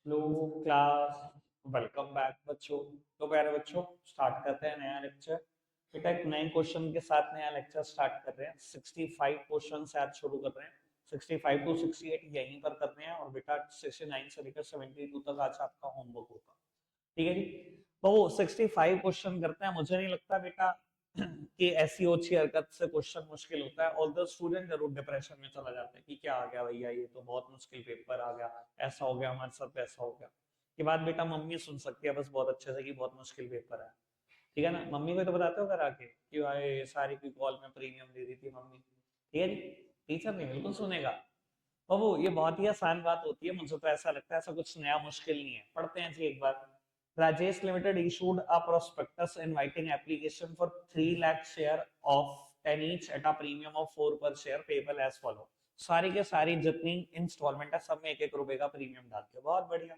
Hello class, welcome back बच्चों। तो प्यारे बच्चों, स्टार्ट करते हैं नया लेक्चर। बेटा एक नए क्वेश्चन के साथ नया लेक्चर स्टार्ट कर रहे हैं। 65 क्वेश्चन से आज शुरू कर रहे हैं। 65 टू 68 यहीं पर करते हैं और बेटा 69 से लेकर 72 तक आज आपका होमवर्क होगा। ठीक है जी। तो 65 क्वेश्चन करते हैं। मुझे नहीं लगता बेटा कि ऐसी ओछी हरकत से क्वेश्चन मुश्किल होता है। ऑल द स्टूडेंट जरूर डिप्रेशन में चला जाता है कि क्या आ गया भैया, ये तो बहुत मुश्किल पेपर आ गया, ऐसा हो गया हमारे साथ, वैसा हो गया। ये बात बेटा मम्मी सुन सकती है बस बहुत अच्छे से कि बहुत मुश्किल पेपर है। ठीक है ना, मम्मी को तो बताते हो घर आके कि भाई सारी की कॉल में प्रीमियम दे दी थी मम्मी। ठीक है जी। टीचर नहीं बिल्कुल सुनेगा। बाबू ये बहुत ही आसान बात होती है, मुझे तो ऐसा लगता है ऐसा कुछ नया मुश्किल नहीं है। पढ़ते हैं जी एक बार। Rajesh limited issued a prospectus inviting application for 3 lakh share of 10 each at a premium of 4 per share payable as follow। सारी के सारी जितनी इंस्टॉलमेंट है सब में एक एक रुपए का प्रीमियम डाल के, बहुत बढ़िया।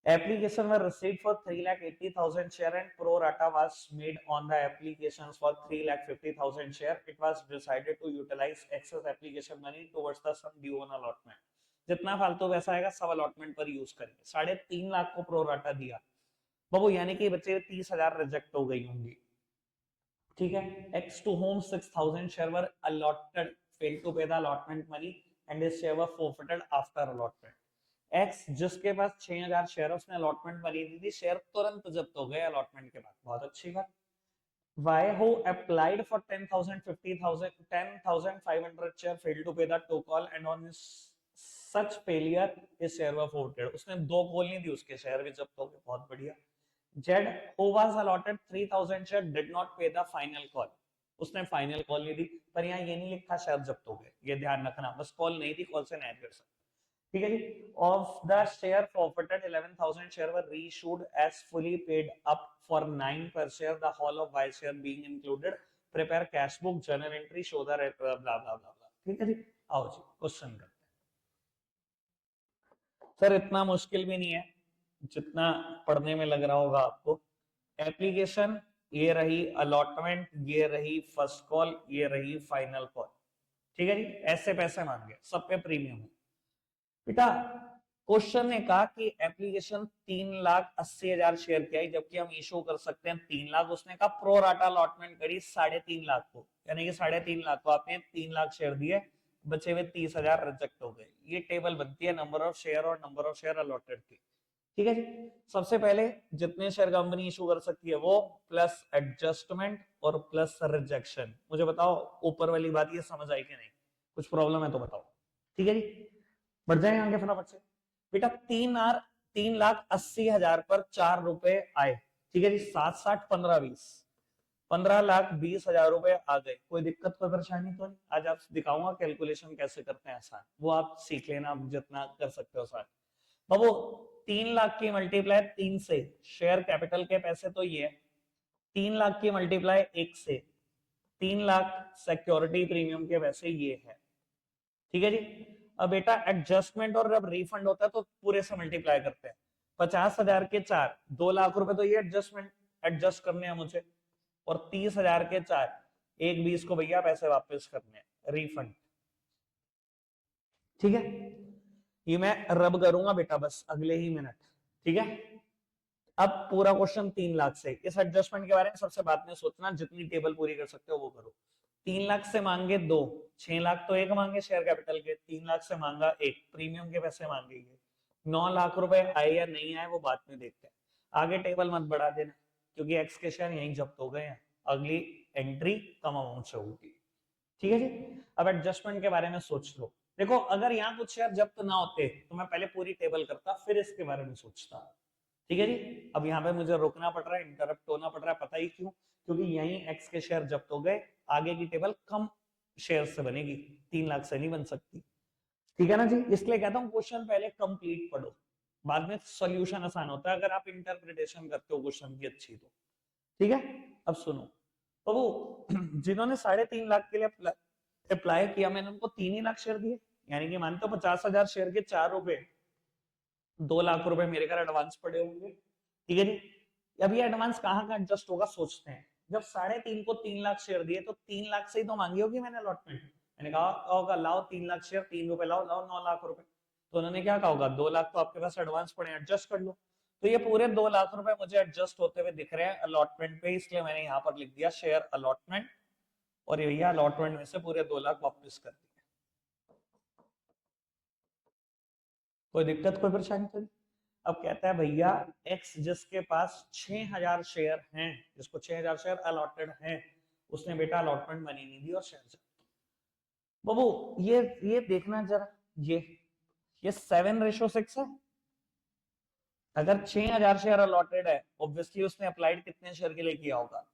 Application were received for 3,80,000 share and pro rata was made on the applications for 3,50,000 share. It was decided to utilize excess application money towards the sum due on allotment। जितना फालतू पैसा आएगा सब अलॉटमेंट पर यूज करेंगे। 3.5 लाख को pro rata दिया बाबू, यानी कि बच्चे 30,000 रिजेक्ट हो गई होंगी। ठीक है। X to whom 6,000 share were allotted, fail to pay the allotment money and his share were forfeited after allotment. X जिसके पास 6,000 शेयर, उसने अलॉटमेंट मनी दी थी, शेयर तुरंत जब्त हो गए अलॉटमेंट के बाद, बहुत अच्छी बात। Y who applied for 10,000, 50,000, 10,500 share failed to pay the toll and on his such failure his share was forfeited। उसने दो कॉल नहीं दी, उसके शेयर भी जब्त हो गए, बहुत बढ़िया। Z who was allotted 3,000 share did not pay the final call। उसने फाइनल कॉल नहीं दी, पर यहाँ ये नहीं लिखा शेयर जब्त हो गए, ये ध्यान रखना, बस कॉल नहीं दी, कॉल से नहीं कर सकते। ठीक है जी। Of the share forfeited 11,000 share were reissued as fully paid up for 9 per share, the whole of Y share being included। Prepare cash book, journal entry, show the blah blah blah blah. ठीक है जी। आओ जी question करते हैं। Sir इतना मुश्किल भी नहीं है जितना पढ़ने में लग रहा होगा आपको। एप्लीकेशन ये रही, अलॉटमेंट ये रही, फर्स्ट कॉल ये रही, फाइनल कॉल। ठीक है जी। ऐसे पैसे मांगे, सब पे प्रीमियम है बेटा। क्वेश्चन ने कहा कि एप्लीकेशन 3,80,000 शेयर की आई, जबकि हम इशू कर सकते हैं 3 लाख। उसने कहा प्रो राटा अलॉटमेंट करी 3.5 लाख को, यानी कि 3.5 लाख को आपने 3 लाख शेयर दिए, बचे हुए 30,000 रिजेक्ट हो गए। ये टेबल बनती है नंबर ऑफ शेयर और नंबर ऑफ शेयर अलॉटेड की। ठीक है जी। सबसे पहले जितने शेयर कंपनी इशू कर सकती है वो, प्लस एडजस्टमेंट और प्लस रिजेक्शन। मुझे बताओ ऊपर वाली बात ये समझ आई कि नहीं, कुछ प्रॉब्लम है तो बताओ। ठीक है जी। बढ़ जाए आगे फटाफट से। बेटा 3,80,000 पर 4 रुपए आए। ठीक है जी। 7, 7, 15, 20, 15,20,000 रुपए आ गए। कोई दिक्कत कोई परेशानी तो नहीं? आज आप दिखाऊंगा कैलकुलेशन कैसे करते हैं आसान, वो आप सीख लेना, आप जितना कर सकते हो आसान। बाबू 3 लाख की मल्टीप्लाई 3 से, शेयर कैपिटल के पैसे तो ये 3 लाख की मल्टीप्लाई 1 से, 3 लाख सिक्योरिटी प्रीमियम के पैसे ये है। ठीक है जी। अब बेटा एडजस्टमेंट और जब रिफंड होता है तो पूरे से मल्टीप्लाई करते हैं। 50,000 के 4, 2 लाख रुपए तो ये एडजस्टमेंट एडजस्ट करने हैं मुझे, और 30,000 के 4, 1,20 को भैया पैसे वापस करने हैं, रिफंड। ठीक है। ये मैं रब करूंगा बेटा बस अगले ही मिनट। ठीक है। अब पूरा क्वेश्चन 3 लाख से, इस एडजस्टमेंट के बारे में सबसे बाद में सोचना, जितनी टेबल पूरी कर सकते हो वो करो। 3 लाख से मांगे दो, 6 लाख तो एक मांगे शेयर कैपिटल के, 3 लाख से मांगा एक, प्रीमियम के पैसे मांगे गए। 9 लाख रुपए आए या नहीं आए वो बाद में देखते हैं। आगे टेबल मत बढ़ा देना क्योंकि एक्स के शेयर यहीं जब्त हो गए हैं, अगली एंट्री कम अमाउंट से होगी। ठीक है जी। अब एडजस्टमेंट के बारे में सोच लो। देखो अगर यहाँ कुछ शेयर जब्त ना होते तो मैं पहले पूरी टेबल करता फिर इसके बारे में सोचता। ठीक है जी। अब यहाँ पे मुझे रुकना पड़ रहा है, इंटरप्ट होना पड़ रहा है, पता ही क्यों? क्योंकि यहीं एक्स के शेयर जब्त हो गए, आगे की टेबल कम शेयर से बनेगी, 3 लाख से नहीं बन सकती। ठीक है ना जी। इसलिए कहता हूँ क्वेश्चन पहले कंप्लीट पढ़ो, बाद में सॉल्यूशन आसान होता है अगर आप इंटरप्रिटेशन करते हो क्वेश्चन की अच्छी तो। ठीक है। अब सुनो। तो वो जिन्होंने 3.5 लाख के लिए अप्लाई किया, मैंने उनको 3 ही लाख शेयर दिए, यानी कि मानते हो 50,000 शेयर के 4 रुपए, 2 लाख रुपए मेरे घर एडवांस पड़े होंगे। ठीक है जी। अब ये एडवांस कहाँ का एडजस्ट होगा सोचते हैं। जब 3.5 को 3 लाख शेयर दिए तो 3 लाख से ही तो मांगी होगी मैंने अलॉटमेंट। मैंने कहा होगा लाओ 3 लाख शेयर, 3 रुपए लाओ, लाओ 9 लाख रुपए। तो उन्होंने क्या कहा होगा, 2 लाख तो आपके पास एडवांस पड़े, एडजस्ट कर लो। तो ये पूरे 2 लाख रुपए मुझे एडजस्ट होते हुए दिख रहे हैं अलॉटमेंट पे, इसलिए मैंने यहाँ पर लिख दिया शेयर अलॉटमेंट, और ये भैया अलॉटमेंट में से पूरे 2 लाख वापस कर दिए। कोई दिक्कत, कोई परेशानी तो नहीं। अब कहता है भैया एक्स जिसके पास 6000 शेयर हैं, जिसको 6000 शेयर अलॉटेड हैं, उसने बेटा अलॉटमेंट मनी नहीं दी और शेयर। बाबू ये देखना जरा, ये 7:6 है। अगर 6000 शेयर अलॉटेड है, ऑब्वियसली उसने अप्लाइड कितने शेयर के लिए किया होगा,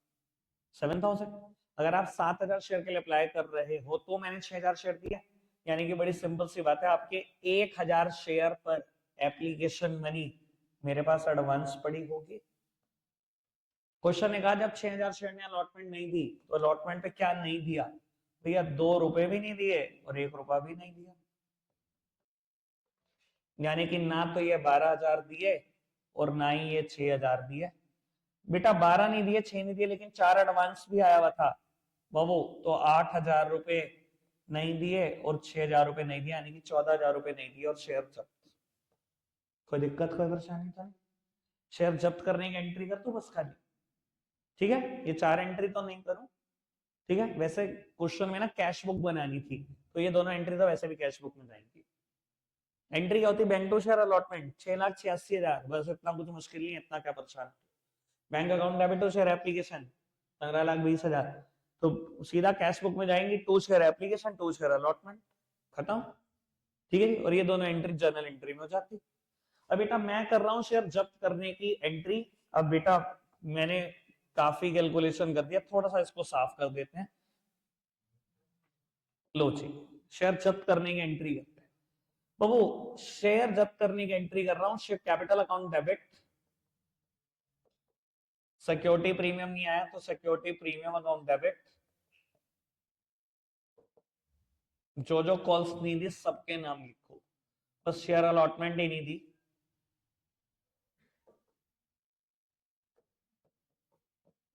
7000। अगर आप 7000 शेयर के लिए अप्लाई कर रहे हो तो मैंने 6000 शेयर दिया, यानी कि बड़ी सिंपल सी बात है, आपके 1000 शेयर पर एप्लीकेशन मनी मेरे पास एडवांस पड़ी होगी। क्वेश्चन ने कहा जब 6000 शेयर ने अलॉटमेंट नहीं दी, तो अलॉटमेंट पे क्या नहीं दिया भैया, 2 रुपए भी नहीं दिए और 1 रुपया भी नहीं दिया, यानी कि ना तो ये 12000 दिए और ना ही ये 6000 दिए। बेटा 12 नहीं दिए, 6 नहीं दिए, लेकिन 4 एडवांस भी आया हुआ था बाबू, तो 8000 रुपए नहीं दिए और 6000 रुपए नहीं दिए, यानी कि 14000 रुपए नहीं दिए और शेयर जब्त। कोई दिक्कत, कोई परेशानी था? शेयर जब्त करने की एंट्री कर तू बस खाली, ठीक है, ये 4 एंट्री तो नहीं करूं, ठीक है। वैसे क्वेश्चन में ना कैश बुक बनानी थी, तो ये दोनों एंट्री तो वैसे भी कैश बुक में जाएंगी। एंट्री क्या होती है, बैंक टू शेयर अलॉटमेंट 6,86,000, बस इतना कुछ मुश्किल नहीं है, इतना क्या परेशान। Bank account debit to share application 15,20,000, तो सीधा कैश बुक में जाएंगी, to share application, to share allotment, खत्म, ठीक है जी। और ये दोनों एंट्री जर्नल एंट्री में हो जाती। अब बेटा मैं कर रहा हूँ शेयर जब्त करने की एंट्री। अब बेटा मैंने काफी कैलकुलेशन कर दिया, थोड़ा सा इसको साफ कर देते हैं। लो जी, शेयर जब्त करने की एंट्री करते हैं बाबू। शेयर जब्त करने की एंट्री कर रहा हूँ, share capital account debit, security premium नहीं आया तो सिक्योरिटी प्रीमियम अकाउंट डेबिट, जो जो कॉल्स नहीं दी सबके नाम लिखो, बस शेयर अलॉटमेंट ही नहीं दी,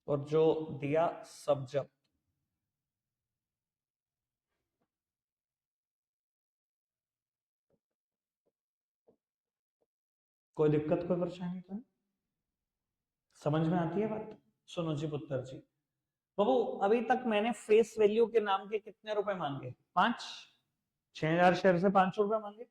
और जो दिया सब जब्त। कोई दिक्कत, कोई परेशानी तो नहीं? समझ में आती है बात? सुनो जी पुत्र जी, बाबू अभी तक मैंने फेस वैल्यू के नाम के कितने रुपए मांगे, 5, 6000 शेयर से 5 रुपए मांगे,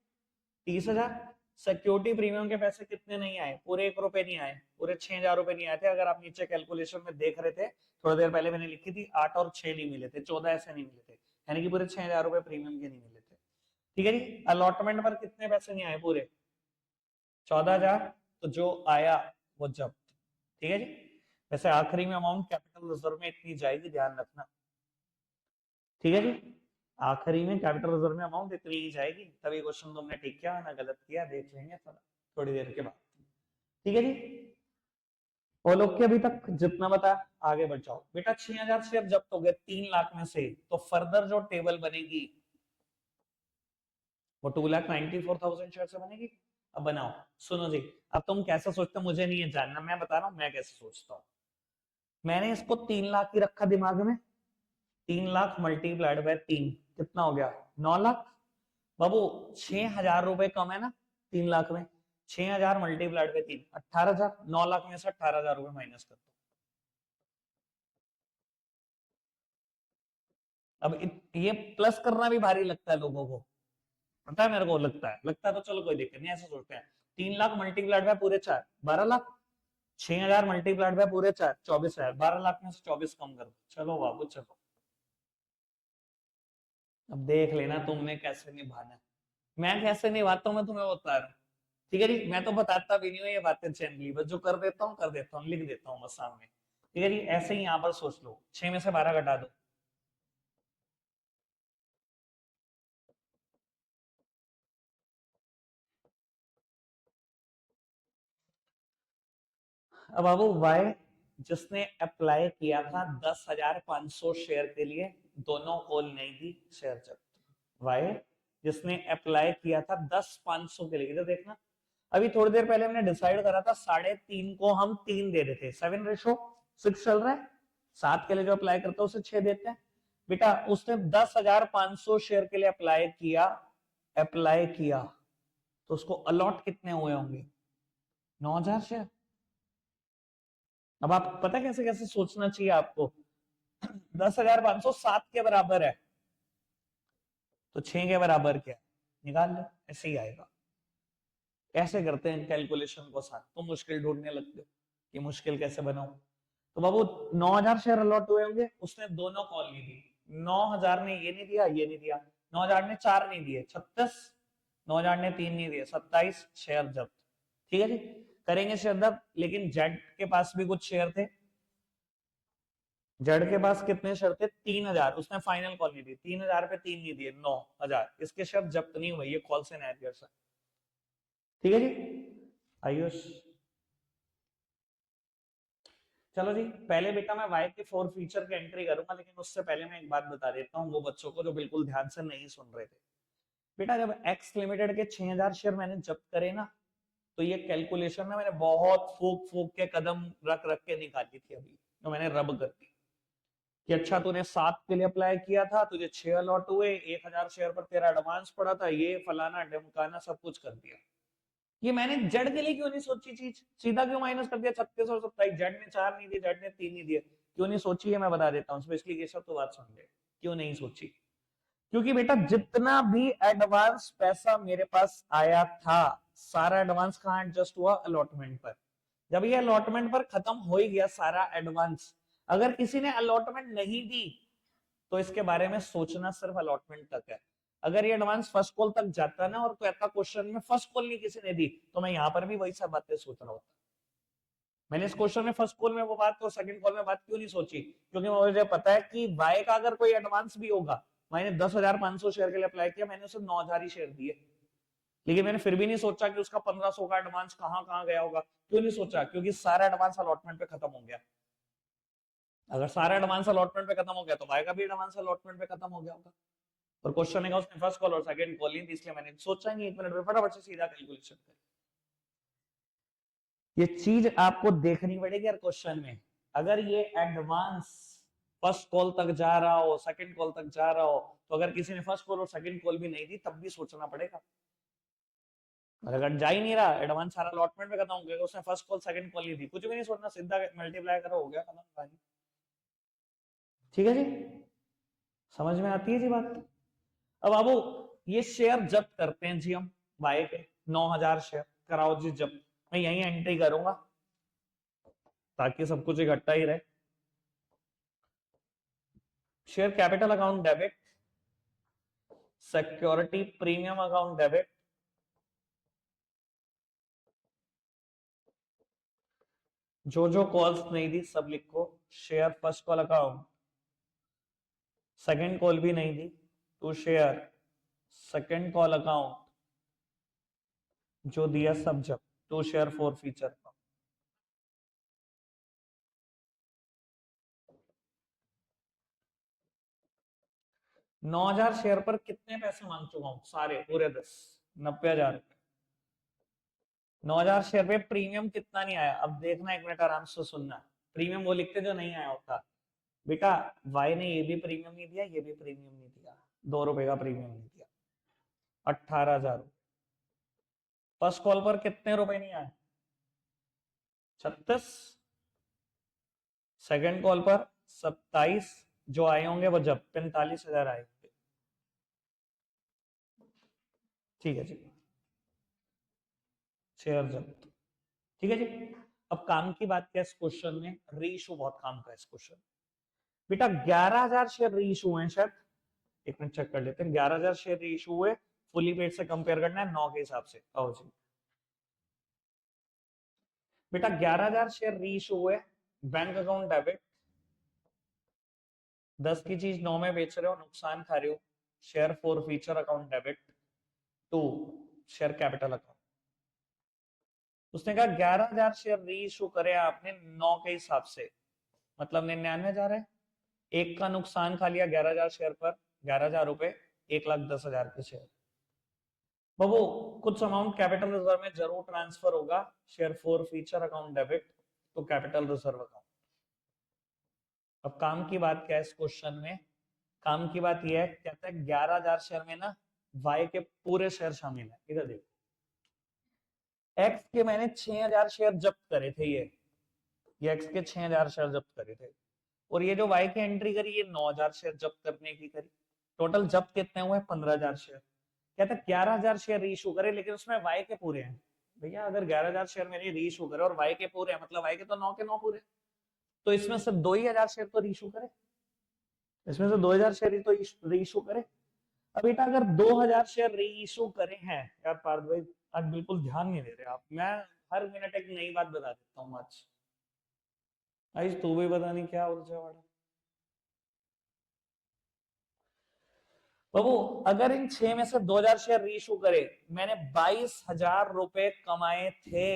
30,000। सिक्योरिटी प्रीमियम के पैसे कितने नहीं आए, पूरे 1 रुपए नहीं आए, पूरे 6000 रुपए नहीं आए थे। अगर आप नीचे कैलकुलेशन में देख रहे थे, थोड़ी देर पहले मैंने लिखी थी, 8 और 6 नहीं मिले थे, 14 ऐसे नहीं मिले थे, यानी कि पूरे 6000 रुपए प्रीमियम के नहीं मिले थे, ठीक है जी। अलॉटमेंट पर कितने पैसे नहीं आए, पूरे 14,000, तो जो आया वो जब्त, ठीक है जी। वैसे आखिरी में अमाउंट कैपिटल रिजर्व में इतनी जाएगी, ध्यान रखना, ठीक है जी। आखिरी में कैपिटल रिजर्व में अमाउंट इतनी ही जाएगी, तभी क्वेश्चन तुमने ठीक किया ना गलत किया, देख लेंगे थोड़ी देर के बाद, ठीक है जी। और लोग के अभी तक जितना बता, आगे बढ़ जाओ बेटा। 6000 शेयर जब्त हो गए 3 लाख में से, तो फर्दर जो टेबल बनेगी वो 2,94,000 शेयर से बनेगी। अब बनाओ, सुनो जी, अब तुम कैसे सोचते हो मुझे नहीं है जानना, मैं बता रहा हूं मैं कैसे सोचता हूं। मैंने इसको 3 लाख ही रखा दिमाग में, 3 लाख मल्टीप्लाइड बाय 3 कितना हो गया, 9 लाख। बाबू 6000 रुपए कम है ना 3 लाख में, 6000 मल्टीप्लाइड बाय 3 18,000, 9 लाख में से 18,000 रुपए माइनस कर दो। अब ये प्लस करना भी भारी लगता है लोगों को, पता है, मेरे को लगता है तो चलो कोई दिक्कत नहीं, ऐसे सोचते हैं। 3 लाख मल्टीप्लाइड बाय पूरे 4 12 लाख, 6000 मल्टीप्लाइड बाय पूरे 4 24,000, 12 लाख में से 24 कम कर दो, चलो बाबू चलो। अब देख लेना तुमने कैसे निभाना है, मैं कैसे निभाता हूँ मैं तुम्हें बता रहा हूँ, ठीक है जी। मैं तो बताता भी नहीं हूँ ये बातें जनरली, बस जो कर देता हूँ लिख देता हूँ बस सामने, ठीक है जी। ऐसे ही यहाँ पर सोच लो, 6 में से 12 घटा दो, अब बाबू वाई जिसने अप्लाई किया था 10,500 शेयर के लिए, दोनों कॉल नहीं दी, शेयर जब्त। वाई जिसने अप्लाई किया था 10,500 के लिए, इधर देखना, अभी थोड़ी देर पहले हमने डिसाइड करा था 3.5 को हम 3 दे देते, 7:6 चल रहा है, 7 के लिए जो अप्लाई करता है उसे 6 देते हैं। बेटा उसने 10,500 शेयर के लिए अप्लाई किया, तो उसको अलॉट कितने हुए होंगे? 9,000 शेयर। अब आप पता कैसे कैसे सोचना चाहिए आपको। 10,500 7 के बराबर है, तो 6 के बराबर क्या निकाल लो, ऐसे ही आएगा। कैसे करते हैं कैलकुलेशन को साथ, तो मुश्किल ढूंढने लगते हो कि मुश्किल कैसे बनाऊं। तो बाबू 9,000 शेयर अलॉट हुए होंगे, उसने दोनों कॉल नहीं दी। 9,000 ने ये नहीं दिया, ये नहीं दिया। 9,000 ने 4 नहीं दिए, 36। 9,000 ने 3 नहीं दिए, 27 शेयर जब्त। ठीक है जी, करेंगे शेयर जब्त। लेकिन जेड के पास भी कुछ शेयर थे। जेड के पास कितने शेयर थे? 3,000। उसने फाइनल कॉल नहीं दी, 3,000 पे 3 नहीं दिए, 9,000। इसके शेयर जब्त नहीं हुए, ये कॉल से नैर से। ठीक है जी आयुष। चलो जी, पहले बेटा मैं वाई के 4 फीचर की एंट्री करूंगा, लेकिन उससे पहले मैं एक बात बता देता हूँ वो बच्चों को जो बिल्कुल ध्यान से नहीं सुन रहे थे। बेटा जब एक्स लिमिटेड के 6,000 शेयर मैंने जब्त करे ना, तो ये कैलकुलेशन ना मैंने बहुत फूक फूक के कदम रख रख के निकाली थी। अभी तो मैंने रब कर दी कि अच्छा तूने 7 के लिए अप्लाई किया था, तुझे 6 अलॉट हुए, 1,000 शेयर पर तेरा एडवांस पड़ा था, ये फलाना ढमकाना सब कुछ कर दिया। ये मैंने जेड के लिए क्यों नहीं सोची चीज, सीधा क्यों माइनस कर दिया 36 और 27? जेड ने 4 नहीं दिए, जेड ने 3 नहीं दिए, क्यों नहीं सोची है मैं बता देता हूँ। स्पेशली ये सब तो बात सुन ले, क्यों नहीं सोची। क्योंकि बेटा जितना भी एडवांस पैसा मेरे पास आया था, सारा एडवांस कहाँ एडजस्ट हुआ? अलॉटमेंट पर। जब ये अलॉटमेंट पर खत्म हो ही गया सारा एडवांस, अगर किसी ने अलॉटमेंट नहीं दी तो इसके बारे में सोचना सिर्फ अलॉटमेंट तक है। अगर ये एडवांस फर्स्ट कॉल तक जाता ना और तो ऐसा क्वेश्चन में फर्स्ट कॉल नहीं किसी ने दी, तो मैं यहाँ पर भी वही सब बातें सोच रहा होता। मैंने इस क्वेश्चन में फर्स्ट कॉल में वो बात तो सेकंड कॉल में बात क्यों नहीं सोची? क्योंकि मुझे पता है कि वाई का अगर कोई एडवांस भी होगा, मैंने 10,500 शेयर के लिए अप्लाई किया, मैंने उसे 9,000 ही शेयर दिए, लेकिन मैंने फिर भी नहीं सोचा कि उसका 1,500 का एडवांस कहाँ कहाँ गया होगा। क्यों नहीं सोचा? क्योंकि सारा एडवांस अलॉटमेंट पे खत्म हो गया। अगर सारा एडवांस अलॉटमेंट पे खत्म हो गया तो वाई का भी एडवांस अलॉटमेंट पे खत्म हो गया होगा। और क्वेश्चन है उसने फर्स्ट कॉल और सेकंड कॉल नहीं दी, इसलिए मैंने सोचा नहीं, 1 मिनट में फटाफट से सीधा कैलकुलेशन कर। ये चीज आपको देखनी पड़ेगी यार क्वेश्चन में। अगर ये एडवांस फर्स्ट कॉल तक जा रहा हो, सेकंड कॉल तक जा रहा हो, तो अगर किसी ने फर्स्ट कॉल और सेकंड कॉल भी नहीं दी तब भी सोचना पड़ेगा। और अगर जा ही नहीं रहा, एडवांस सारा अलॉटमेंट में खत्म हो गया, उसने फर्स्ट कॉल सेकंड कॉल नहीं दी, कुछ भी नहीं सोचना, सीधा मल्टीप्लाई करो, हो गया खत्म। ठीक है जी, समझ में आती है जी बात। अब बाबू ये शेयर जब्त करते हैं जी हम, बाय के 9,000 शेयर कराओ जी जब्त। मैं यही एंट्री करूंगा ताकि सब कुछ इकट्ठा ही रहे। Share capital account debit, security premium account debit, जो जो कॉल्स नहीं दी सब लिखो। Share first call account, second call भी नहीं दी तो शेयर सेकंड कॉल अकाउंट, जो दिया सब जब to share forfeiture. 9,000 share पर कितने पैसे मांग चुका हूं? सारे पूरे 10, 90,000 रुपए। 9,000 शेयर पे प्रीमियम कितना नहीं आया? अब देखना, एक मिनट आराम से सुनना। प्रीमियम वो लिखते जो नहीं आया होता बेटा। वाई ने ये भी प्रीमियम नहीं दिया, ये भी प्रीमियम नहीं दिया, 2 रुपए का प्रीमियम नहीं दिया, 18,000। फर्स्ट कॉल पर कितने रुपए नहीं आए? 36। सेकंड कॉल पर 27, जो आए होंगे वो जब 45,000 आए होंगे। ठीक है जी, शेयर जब्त। ठीक है जी। अब काम की बात क्या है इस क्वेश्चन में? रीइशू बहुत काम का है इस क्वेश्चन। बेटा 11,000 शेयर रीइशू हुए हैं शायद, एक मिनट चेक कर लेते हैं। 11,000 शेयर रीइशू हुए, फुली पेड से कंपेयर करना है 9 के हिसाब से। आओ जी बेटा 11,000 शेयर रीइशू हुए, बैंक अकाउंट डेबिट, 10 की चीज 9 में बेच रहे हो, नुकसान खा रहे हो, share forfeiture account debit, to share capital account. उसने कहा 11,000 शेयर री इशू करे आपने 9 के हिसाब से, मतलब 99,000 है। एक का नुकसान खा लिया 11,000 शेयर पर, 11,000 रुपए, 1,10,000 के शेयर। बाबू कुछ अमाउंट कैपिटल रिजर्व में जरूर ट्रांसफर होगा, share forfeiture account debit तो कैपिटल रिजर्व अकाउंट। अब काम की बात क्या है इस क्वेश्चन में? काम की बात यह है, कहता है 11,000 शेयर में ना वाई के पूरे शेयर शामिल है। इधर देखो एक्स के मैंने 6000 शेयर जब्त करे थे, ये एक्स के 6000 शेयर जब्त करे थे, और ये जो वाई की एंट्री करी ये 9000 शेयर जब्त करने की करी। टोटल जब्त कितने हुए? 15000 शेयर। कहता 11000 शेयर रीइशू करे, लेकिन उसमें वाई के पूरे हैं। भैया अगर 11000 शेयर मेरे रीइशू करे और वाई के पूरे हैं, मतलब वाई के तो 9 के 9 पूरे, तो इसमें से 2000 शेयर तो रीइशू करे, इसमें से 2000 शेयर ही तो रीइशू करे। अब बेटा अगर 2000 शेयर रीइशू करे हैं, यार पार्थ भाई आज बिल्कुल ध्यान नहीं दे रहे आप, मैं हर मिनट एक नई बात बता देता हूँ। आज तू भी पता नहीं क्या उलझा पड़ा। बाबू अगर इन 6 में से 2000 शेयर रीइशू करे, मैंने 22,000 रुपए कमाए थे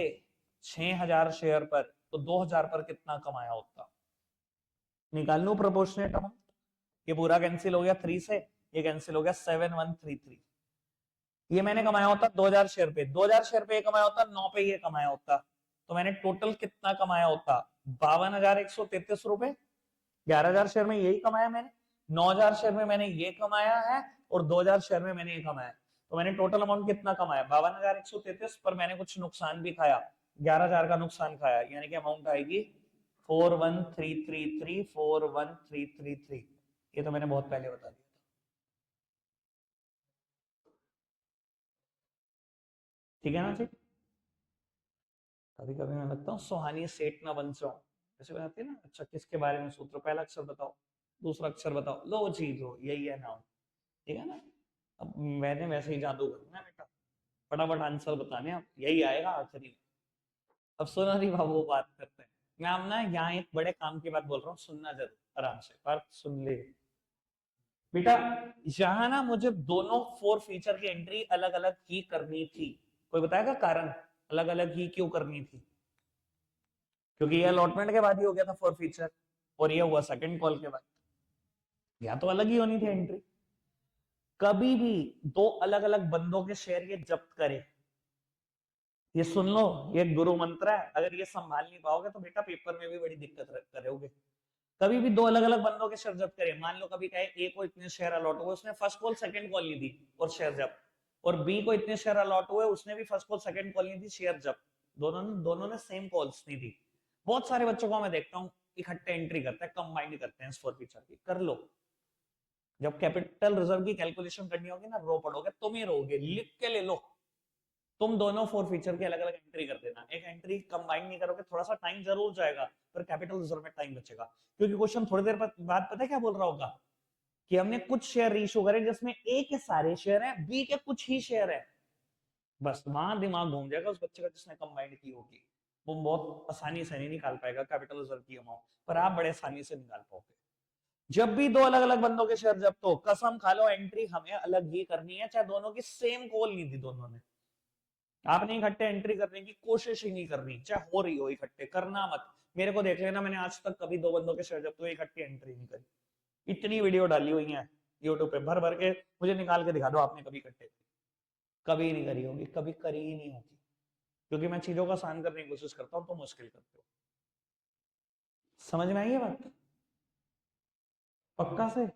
6000 शेयर पर, तो 2000 पर कितना कमाया होता? निकाल लू प्रोपोर्शनेट अमाउंट। ये पूरा कैंसिल हो गया 3 से, ये कैंसिल हो गया 7133। ये मैंने कमाया होता 2000 शेयर पे, 2000 शेयर पे ये कमाया होता, 9 पे ये कमाया होता, तो मैंने टोटल कितना कमाया होता? 52,133 रुपए। 11000 शेयर में यही कमाया मैंने, 9000 शेयर में मैंने ये कमाया है, और 2000 शेयर में मैंने ये कमाया, तो मैंने टोटल अमाउंट कितना कमाया? 52,133 पर मैंने कुछ नुकसान भी खाया, 11000 का नुकसान खाया, यानी कि अमाउंट आएगी 41333, 41333। ये तो मैंने बहुत पहले बता दिया। ठीक है ना जी? कभी कभी मैं लगता हूँ सुहानी सेठ ना बन जाऊं, ऐसे बनाती है ना, अच्छा किसके बारे में सूत्र, पहला अक्षर बताओ, दूसरा अक्षर बताओ, लो जी लो यही है नाम। ठीक है ना? अब मैंने वैसे ही जादू करना है बेटा, फटाफट आंसर बताने, अब यही आएगा आखिरी में। अब सुनो नहीं बाबू, बात करते हैं। मैं अब ना यहाँ एक बड़े काम की बात बोल रहा हूँ, सुनना जरूर आराम से, पर सुन ले बेटा। यहाँ ना मुझे दोनों 4 फीचर की एंट्री अलग अलग ही करनी थी। कोई बताएगा कारण अलग अलग ही क्यों करनी थी? क्योंकि ये अलॉटमेंट के बाद ही हो गया था 4 फीचर, और ये हुआ सेकंड कॉल के बाद, या तो अलग ही होनी थी एंट्री। कभी भी दो अलग अलग बंदों के शेयर ये जब्त करे, ये सुन लो, ये गुरु मंत्र है, अगर ये संभाल नहीं पाओगे तो बेटा पेपर में भी बड़ी दिक्कत करोगे। कभी भी दो अलग अलग बंदों के शेयर जब्त करें, मान लो कभी कहे ए को इतने शेयर अलॉट हुए, उसने फर्स्ट कॉल सेकंड कॉल नहीं दी और शेयर जब्त, और बी को इतने शेयर अलॉट हुए, उसने भी फर्स्ट कॉल सेकंड कॉल नहीं दी, शेयर जब्त। दोनों ने सेम कॉल्स नहीं दी। बहुत सारे बच्चों को मैं देखता हूँ इकट्ठे एंट्री करते हैं, कंबाइंड करते हैं इस 4 फीचर की। कर लो, जब कैपिटल रिजर्व की कैलकुलेशन करनी होगी ना, रो पड़ोगे, तुम ही रोगे, लिख के ले लो। तुम दोनों 4 फीचर की अलग अलग एंट्री कर देना, एक एंट्री कंबाइन नहीं करोगे, थोड़ा सा टाइम जरूर जाएगा, पर कैपिटल रिजर्व में टाइम बचेगा। क्योंकि क्वेश्चन थोड़ी देर बाद पता है क्या बोल रहा होगा, कि हमने कुछ शेयर रीइशू करे जिसमें ए के सारे शेयर हैं, बी के कुछ ही शेयर है। बस वहां दिमाग घूम जाएगा उस बच्चे का जिसने कंबाइंड की होगी, वो बहुत आसानी से नहीं निकाल पाएगा कैपिटल रिजर्व की अमाउंट, पर आप बड़े आसानी से निकाल पाओगे। जब भी दो अलग अलग बंदों के शेयर जब्त हो, कसम खा लो एंट्री हमें अलग ही करनी है, चाहे दोनों की सेम कॉल नहीं थी दोनों ने। आपने इकट्ठे एंट्री करने की कोशिश ही नहीं करनी, चाहे हो रही हो इकट्ठे, करना मत। मेरे को देख लेना, मैंने आज तक कभी दो बंदों के शेयर जब्त हुए इकट्ठी एंट्री नहीं करी। इतनी वीडियो डाली हुई है यूट्यूब पे भर भर के, मुझे निकाल के दिखा दो आपने कभी इकट्ठे, कभी नहीं करी होगी, कभी करी ही नहीं होगी। क्योंकि मैं चीजों को आसान करने की कोशिश करता हूँ तो मुश्किल करते हो। समझ में आई है बात? पक्का से?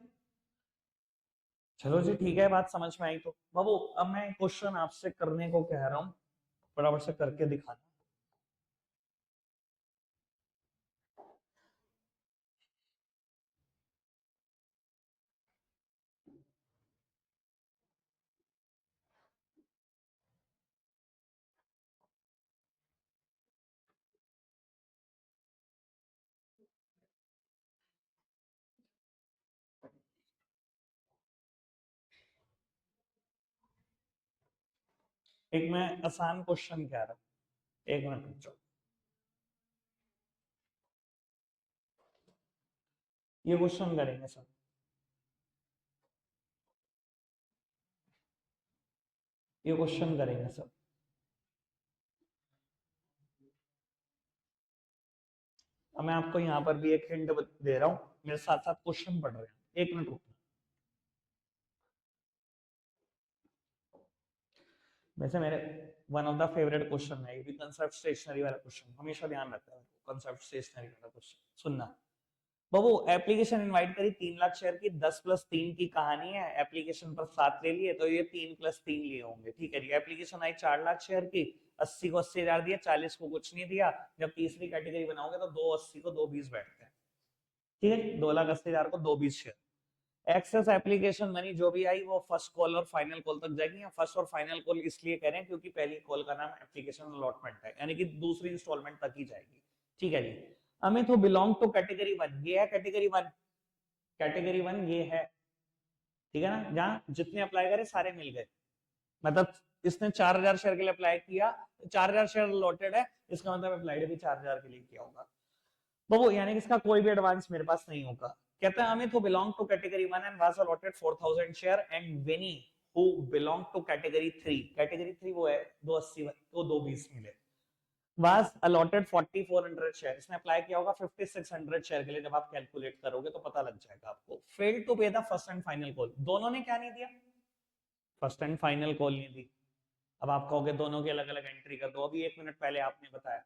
चलो जी ठीक है, बात समझ में आई तो बाबू अब मैं क्वेश्चन आपसे करने को कह रहा हूँ, फटाफट से करके दिखाना। एक मैं आसान क्वेश्चन कह रहा हूँ, एक मिनट रुक जाओ। ये क्वेश्चन करेंगे सर, ये क्वेश्चन करेंगे सर। अब मैं आपको यहाँ पर भी एक हिंट दे रहा हूँ, मेरे साथ साथ क्वेश्चन पढ़ रहे हैं, एक मिनट रुकना। वैसे मेरे one of the favourite question है ये भी, कंसेप्ट स्टेशनरी वाला क्वेश्चन हमेशा ध्यान रहता है, कंसेप्ट स्टेशनरी वाला क्वेश्चन सुनना। बाबू एप्लीकेशन इनवाइट करी 3 लाख शेयर की, 10+3 की कहानी है, एप्लीकेशन पर 7 ले लिए, तो ये 3+3 लिए होंगे। ठीक है जी, एप्लीकेशन आई 4 लाख शेयर की, 80 को 80,000 दिया, 40 को कुछ नहीं दिया। जब तीसरी कैटेगरी बनाओगे तो 280 को 220 बैठते हैं, ठीक है। 2,80,000 को 220 शेयर। एक्सेस एप्लीकेशन मनी जो भी आई वो फर्स्ट कॉल और फाइनल कॉल तक जाएगी। या फर्स्ट और फाइनल कॉल इसलिए कह रहे हैं क्योंकि पहली कॉल का नाम एप्लीकेशन अलॉटमेंट है, यानी कि दूसरी इंस्टॉलमेंट तक ही जाएगी, ठीक है जी। अमित हो बिलोंग टू कैटेगरी 1, ये है कैटेगरी 1, कैटेगरी 1 ये है, ठीक है ना। जहां जितने अप्लाई करे सारे मिल गए, मतलब इसने 4,000 शेयर के लिए अप्लाई किया, 4,000 शेयर अलॉटेड है, इसका मतलब अप्लाइड भी 4,000 के लिए किया होगा वो, यानी कि इसका कोई भी एडवांस मेरे पास नहीं होगा। कहते हैं Amit who belong to category 1 and was allotted 4,000 share and Vinny who belong to category 3, category 3 वो है 280 को 220 मिले, was allotted 4,400 शेयर, इसने अप्लाई किया होगा 5,600 शेयर के लिए। जब आप कैलकुलेट करोगे तो पता लग जाएगा आपको। Fail to pay the first and final call, दोनों ने क्या नहीं दिया, फर्स्ट एंड फाइनल कॉल नहीं दी। अब आप कहोगे दोनों की अलग अलग एंट्री कर दो, अभी 1 मिनट पहले आपने बताया,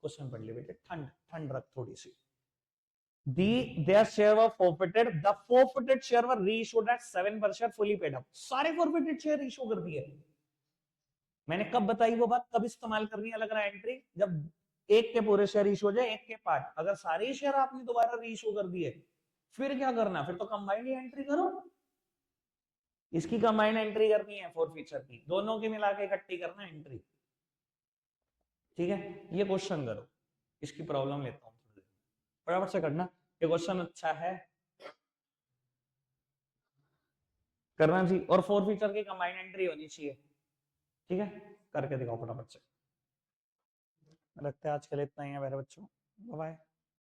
क्वेश्चन पढ़ ले बेटे, ठंड ठंड रख थोड़ी सी। Their share were forfeited. The forfeited share were reissued at 7% fully paid up. सारे forfeited share issue कर दिए। मैंने कब बताई वो बात, कब इस्तेमाल करनी है अलग अलग एंट्री, जब एक के पूरे शेयर इशू हो जाए, एक के पार्ट। अगर सारे शेयर आपने दोबारा रीइशू कर दिए फिर क्या करना, फिर तो कंबाइंड एंट्री करो। इसकी कंबाइंड एंट्री करनी है फॉरफीचर की, दोनों की मिला के इकट्ठी करना एंट्री, ठीक है। ये क्वेश्चन करो, इसकी प्रॉब्लम लेता हूँ, फटाफट से करना। ये क्वेश्चन अच्छा है, करना जी। और फॉरफीचर की कंबाइंड एंट्री होनी चाहिए, ठीक है। करके दिखाओ फटाफट से। लगता है आज के लिए इतना ही है मेरे बच्चों, बाय बाय।